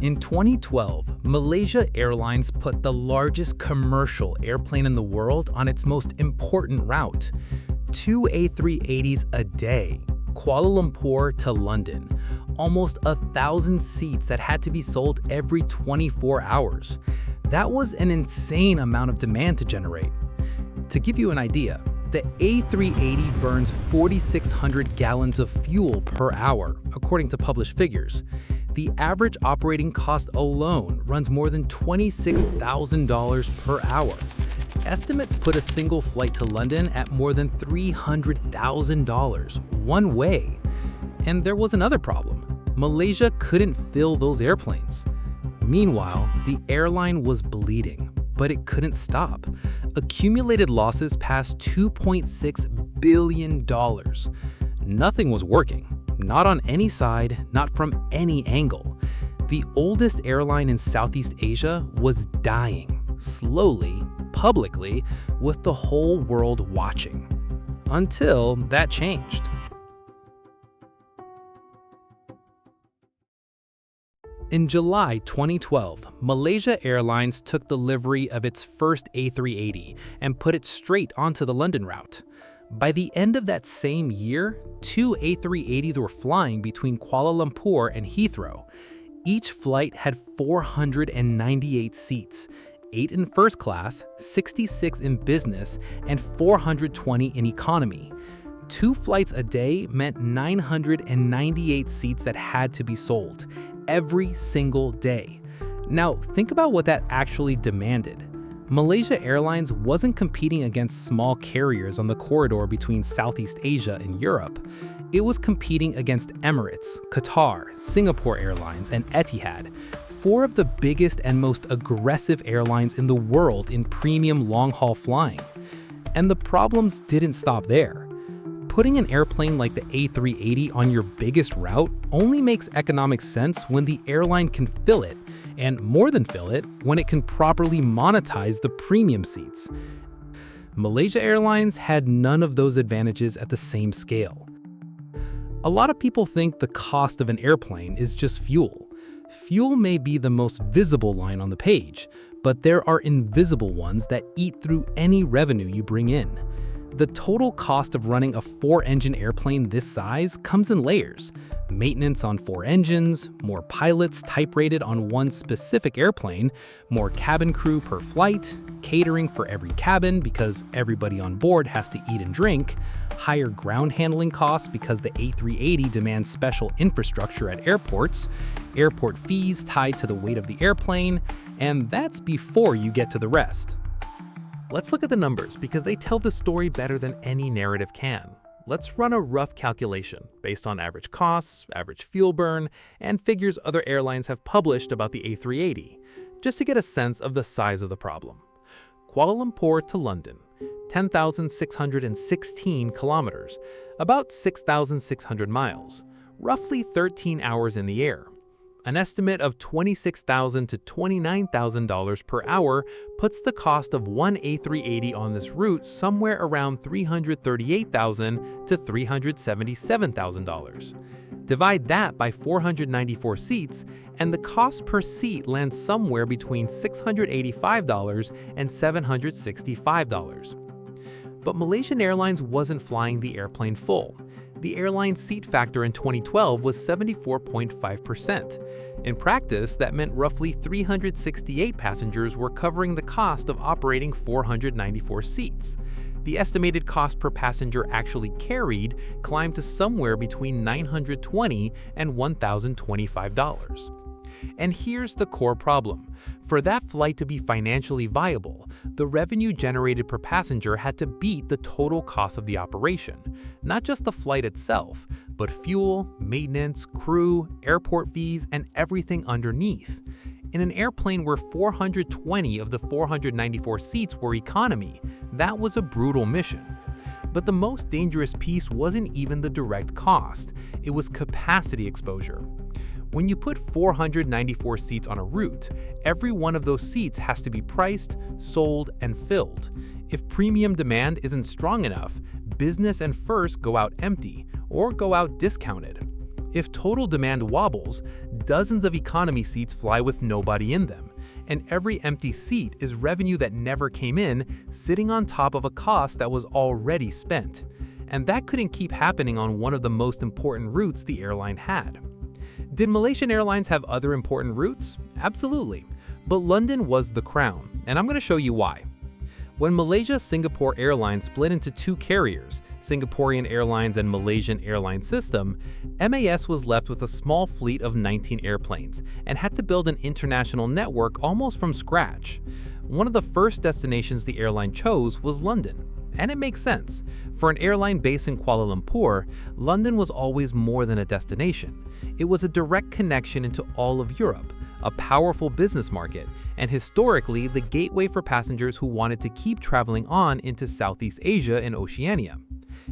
In 2012, Malaysia Airlines put the largest commercial airplane in the world on its most important route. 2 A380s a day, Kuala Lumpur to London. Almost 1,000 seats that had to be sold every 24 hours. That was an insane amount of demand to generate. To give you an idea, the A380 burns 4,600 gallons of fuel per hour, according to published figures. The average operating cost alone runs more than $26,000 per hour. Estimates put a single flight to London at more than $300,000 one way. And there was another problem. Malaysia couldn't fill those airplanes. Meanwhile, the airline was bleeding, but it couldn't stop. Accumulated losses passed $2.6 billion. Nothing was working. Not on any side, not from any angle. The oldest airline in Southeast Asia was dying, slowly, publicly, with the whole world watching. Until that changed. In July 2012, Malaysia Airlines took delivery of its first A380 and put it straight onto the London route. By the end of that same year, 2 A380s were flying between Kuala Lumpur and Heathrow. Each flight had 498 seats, 8 in first class, 66 in business, and 420 in economy. 2 flights a day meant 998 seats that had to be sold, every single day. Now, think about what that actually demanded. Malaysia Airlines wasn't competing against small carriers on the corridor between Southeast Asia and Europe. It was competing against Emirates, Qatar, Singapore Airlines, and Etihad, 4 of the biggest and most aggressive airlines in the world in premium long-haul flying. And the problems didn't stop there. Putting an airplane like the A380 on your biggest route only makes economic sense when the airline can fill it, and more than fill it, when it can properly monetize the premium seats. Malaysia Airlines had none of those advantages at the same scale. A lot of people think the cost of an airplane is just fuel. Fuel may be the most visible line on the page, but there are invisible ones that eat through any revenue you bring in. The total cost of running a 4-engine airplane this size comes in layers. Maintenance on 4 engines, more pilots type-rated on one specific airplane, more cabin crew per flight, catering for every cabin because everybody on board has to eat and drink, higher ground handling costs because the A380 demands special infrastructure at airports, airport fees tied to the weight of the airplane, and that's before you get to the rest. Let's look at the numbers because they tell the story better than any narrative can. Let's run a rough calculation based on average costs, average fuel burn, and figures other airlines have published about the A380, just to get a sense of the size of the problem. Kuala Lumpur to London, 10,616 kilometers, about 6,600 miles, roughly 13 hours in the air. An estimate of $26,000 to $29,000 per hour puts the cost of one A380 on this route somewhere around $338,000 to $377,000. Divide that by 494 seats, and the cost per seat lands somewhere between $685 and $765. But Malaysian Airlines wasn't flying the airplane full. The airline's seat factor in 2012 was 74.5%. In practice, that meant roughly 368 passengers were covering the cost of operating 494 seats. The estimated cost per passenger actually carried climbed to somewhere between $920 and $1,025. And here's the core problem. For that flight to be financially viable, the revenue generated per passenger had to beat the total cost of the operation. Not just the flight itself, but fuel, maintenance, crew, airport fees, and everything underneath. In an airplane where 420 of the 494 seats were economy, that was a brutal mission. But the most dangerous piece wasn't even the direct cost, it was capacity exposure. When you put 494 seats on a route, every one of those seats has to be priced, sold, and filled. If premium demand isn't strong enough, business and first go out empty or go out discounted. If total demand wobbles, dozens of economy seats fly with nobody in them, and every empty seat is revenue that never came in, sitting on top of a cost that was already spent. And that couldn't keep happening on one of the most important routes the airline had. Did Malaysian Airlines have other important routes? Absolutely. But London was the crown, and I'm going to show you why. When Malaysia-Singapore Airlines split into two carriers, Singaporean Airlines and Malaysian Airlines System, MAS was left with a small fleet of 19 airplanes and had to build an international network almost from scratch. One of the first destinations the airline chose was London. And it makes sense. For an airline based in Kuala Lumpur, London was always more than a destination. It was a direct connection into all of Europe, a powerful business market, and historically the gateway for passengers who wanted to keep traveling on into Southeast Asia and Oceania.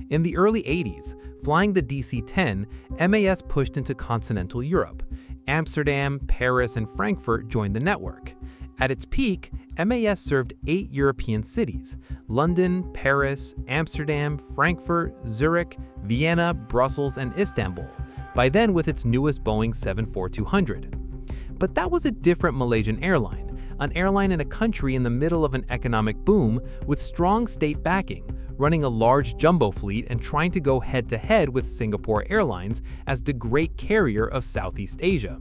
In the early 80s, flying the DC-10, MAS pushed into continental Europe. Amsterdam, Paris, and Frankfurt joined the network. At its peak, MAS served 8 European cities: London, Paris, Amsterdam, Frankfurt, Zurich, Vienna, Brussels, and Istanbul, by then with its newest Boeing 747-200. But that was a different Malaysian airline, an airline in a country in the middle of an economic boom with strong state backing, running a large jumbo fleet and trying to go head-to-head with Singapore Airlines as the great carrier of Southeast Asia.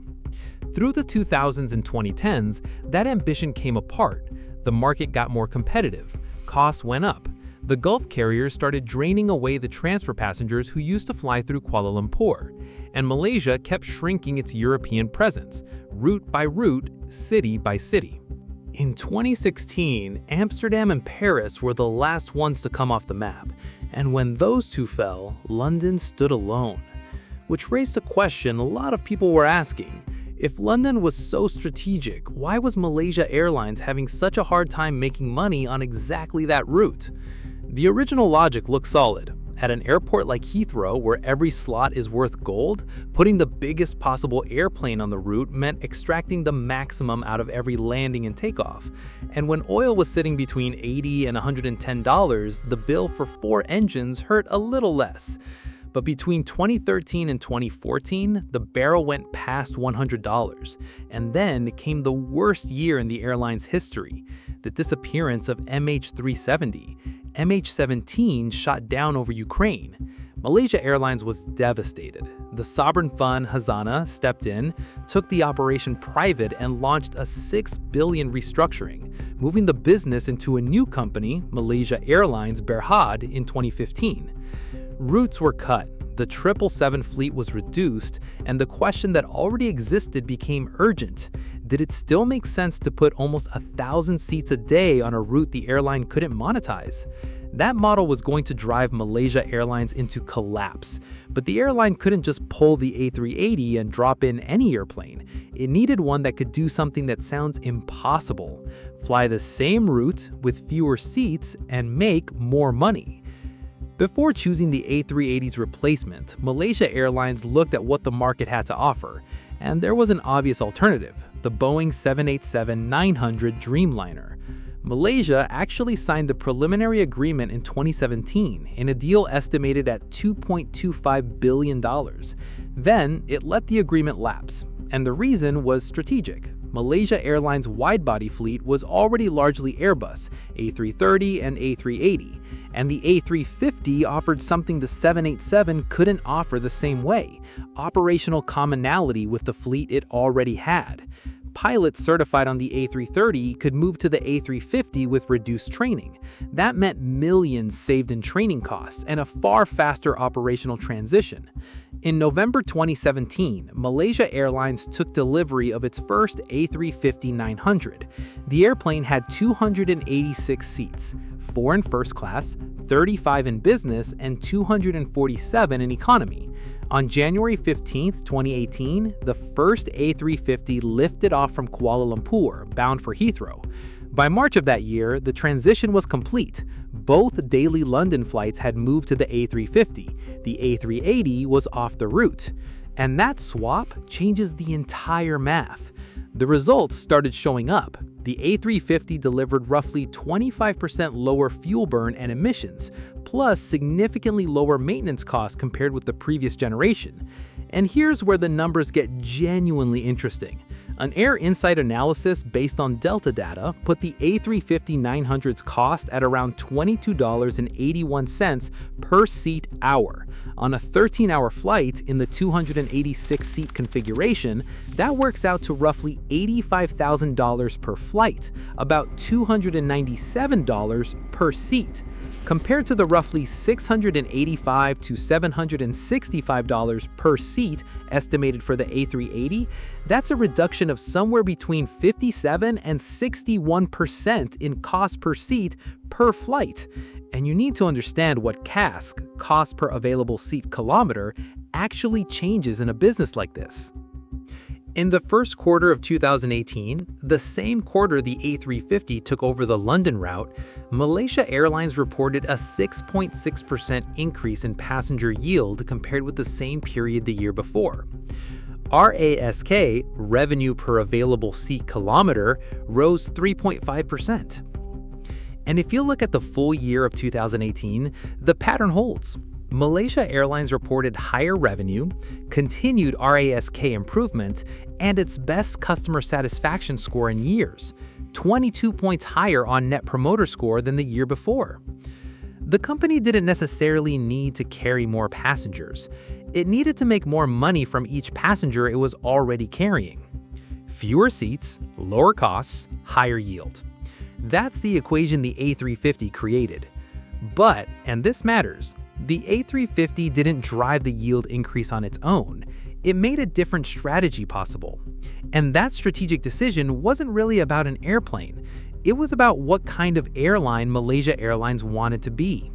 Through the 2000s and 2010s, that ambition came apart. The market got more competitive. Costs went up. The Gulf carriers started draining away the transfer passengers who used to fly through Kuala Lumpur. And Malaysia kept shrinking its European presence, route by route, city by city. In 2016, Amsterdam and Paris were the last ones to come off the map. And when those two fell, London stood alone. Which raised a question a lot of people were asking. If London was so strategic, why was Malaysia Airlines having such a hard time making money on exactly that route? The original logic looked solid. At an airport like Heathrow, where every slot is worth gold, putting the biggest possible airplane on the route meant extracting the maximum out of every landing and takeoff. And when oil was sitting between $80 and $110, the bill for 4 engines hurt a little less. But between 2013 and 2014, the barrel went past $100. And then came the worst year in the airline's history, the disappearance of MH370. MH17 shot down over Ukraine. Malaysia Airlines was devastated. The sovereign fund Hazana stepped in, took the operation private, and launched a $6 billion restructuring, moving the business into a new company, Malaysia Airlines Berhad, in 2015. Routes were cut, the 777 fleet was reduced, and the question that already existed became urgent. Did it still make sense to put almost 1,000 seats a day on a route the airline couldn't monetize? That model was going to drive Malaysia Airlines into collapse, but the airline couldn't just pull the A380 and drop in any airplane. It needed one that could do something that sounds impossible: fly the same route with fewer seats and make more money. Before choosing the A380's replacement, Malaysia Airlines looked at what the market had to offer, and there was an obvious alternative: the Boeing 787-900 Dreamliner. Malaysia actually signed the preliminary agreement in 2017 in a deal estimated at $2.25 billion. Then, it let the agreement lapse, and the reason was strategic. Malaysia Airlines' wide-body fleet was already largely Airbus, A330 and A380, and the A350 offered something the 787 couldn't offer the same way: operational commonality with the fleet it already had. Pilots certified on the A330 could move to the A350 with reduced training. That meant millions saved in training costs and a far faster operational transition. In November 2017, Malaysia Airlines took delivery of its first A350-900. The airplane had 286 seats, 4 in first class, 35 in business, and 247 in economy. On January 15, 2018, the first A350 lifted off from Kuala Lumpur, bound for Heathrow. By March of that year, the transition was complete. Both daily London flights had moved to the A350. The A380 was off the route. And that swap changes the entire math. The results started showing up. The A350 delivered roughly 25% lower fuel burn and emissions, plus significantly lower maintenance costs compared with the previous generation. And here's where the numbers get genuinely interesting. An Air Insight analysis based on Delta data put the A350-900's cost at around $22.81 per seat hour. On a 13-hour flight in the 286-seat configuration, that works out to roughly $85,000 per flight, about $297 per seat. Compared to the roughly $685 to $765 per seat estimated for the A380, that's a reduction of somewhere between 57 and 61% in cost per seat per flight. And you need to understand what CASK, cost per available seat kilometer, actually changes in a business like this. In the first quarter of 2018, the same quarter the A350 took over the London route, Malaysia Airlines reported a 6.6% increase in passenger yield compared with the same period the year before. RASK, revenue per available seat kilometer, rose 3.5%. And if you look at the full year of 2018, the pattern holds. Malaysia Airlines reported higher revenue, continued RASK improvement, and its best customer satisfaction score in years, 22 points higher on Net Promoter Score than the year before. The company didn't necessarily need to carry more passengers. It needed to make more money from each passenger it was already carrying. Fewer seats, lower costs, higher yield. That's the equation the A350 created. But, and this matters, the A350 didn't drive the yield increase on its own. It made a different strategy possible. And that strategic decision wasn't really about an airplane. It was about what kind of airline Malaysia Airlines wanted to be.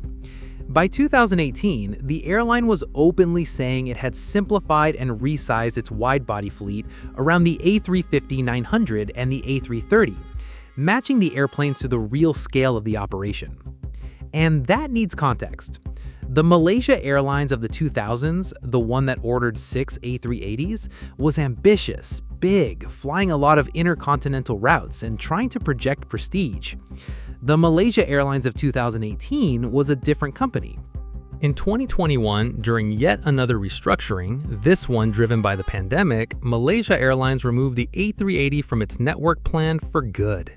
By 2018, the airline was openly saying it had simplified and resized its wide-body fleet around the A350-900 and the A330, matching the airplanes to the real scale of the operation. And that needs context. The Malaysia Airlines of the 2000s, the one that ordered 6 A380s, was ambitious, big, flying a lot of intercontinental routes and trying to project prestige. The Malaysia Airlines of 2018 was a different company. In 2021, during yet another restructuring, this one driven by the pandemic, Malaysia Airlines removed the A380 from its network plan for good.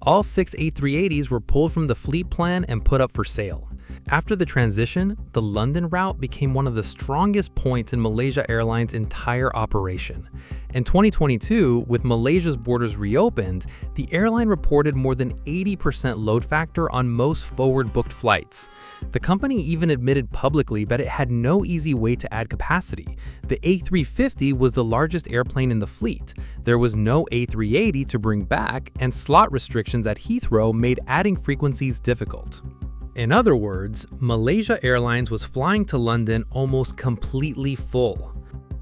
All 6 A380s were pulled from the fleet plan and put up for sale. After the transition, the London route became one of the strongest points in Malaysia Airlines' entire operation. In 2022, with Malaysia's borders reopened, the airline reported more than 80% load factor on most forward-booked flights. The company even admitted publicly that it had no easy way to add capacity. The A350 was the largest airplane in the fleet. There was no A380 to bring back, and slot restrictions at Heathrow made adding frequencies difficult. In other words, Malaysia Airlines was flying to London almost completely full.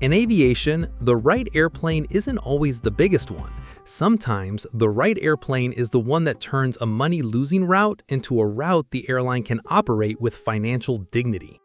In aviation, the right airplane isn't always the biggest one. Sometimes, the right airplane is the one that turns a money-losing route into a route the airline can operate with financial dignity.